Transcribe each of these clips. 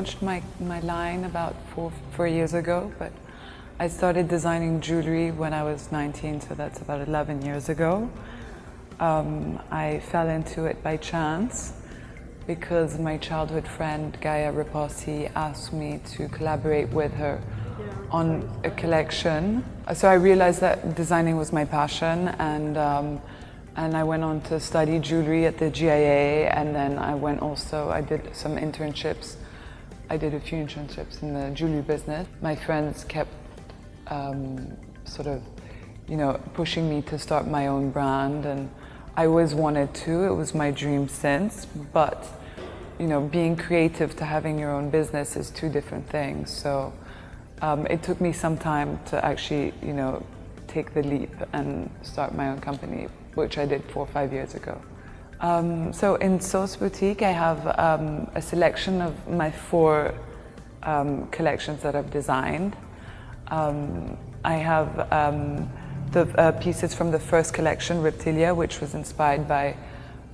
launched my line about four years ago, but I started designing jewelry when I was 19, so that's about 11 years ago. I fell into it by chance because my childhood friend Gaia Rapasi asked me to collaborate with her on a collection. So I realized that designing was my passion, and I went on to study jewelry at the GIA, and then I did some internships. I did a few internships in the jewelry business. My friends kept sort of, pushing me to start my own brand, and I always wanted to. It was my dream since, but being creative to having your own business is two different things. So it took me some time to actually, take the leap and start my own company, which I did 4 or 5 years ago. So in Sauce Boutique, I have a selection of my 4 collections that I've designed. I have the pieces from the first collection, Reptilia, which was inspired by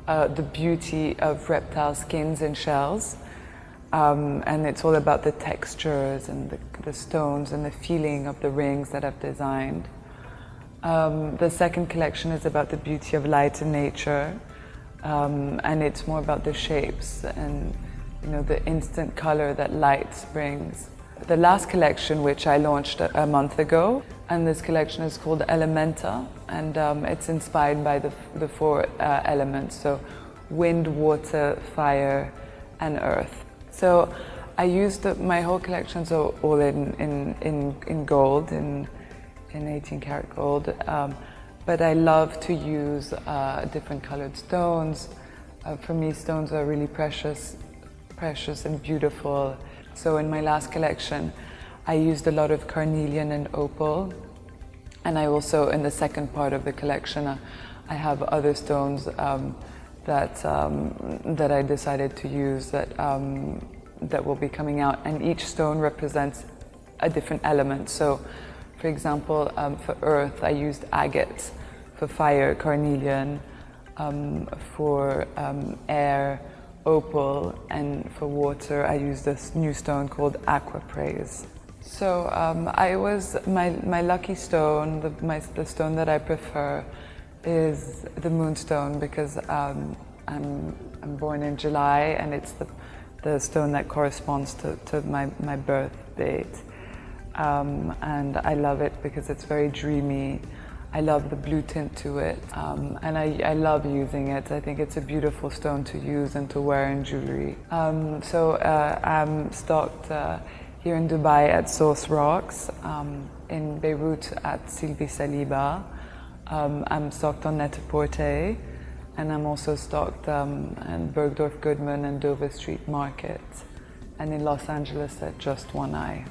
the beauty of reptile skins and shells. And it's all about the textures and the stones and the feeling of the rings that I've designed. The second collection is about the beauty of light and nature, and it's more about the shapes and the instant color that light brings. The last collection, which I launched a month ago, and this collection is called Elementa, and it's inspired by the 4 elements, so wind, water, fire, and earth. So I used my whole collections are all in gold, in 18 karat gold, but I love to use different colored stones. For me, stones are really precious and beautiful. So in my last collection, I used a lot of carnelian and opal, and I also, in the second part of the collection, I have other stones that I decided to use that will be coming out, and each stone represents a different element. So, for example, for earth, I used agate; for fire, carnelian; for air, opal; and for water, I used this new stone called aquapraise. So my lucky stone, the stone that I prefer, is the moonstone, because I'm born in July, and it's the stone that corresponds to my birth date. And I love it because it's very dreamy. I love the blue tint to it, and I love using it. I think it's a beautiful stone to use and to wear in jewelry. So I'm stocked here in Dubai at Source Rocks, in Beirut at Sylvie Saliba. I'm stocked on Net-a-Porter, and I'm also stocked in Bergdorf Goodman and Dover Street Market, and in Los Angeles at Just One Eye.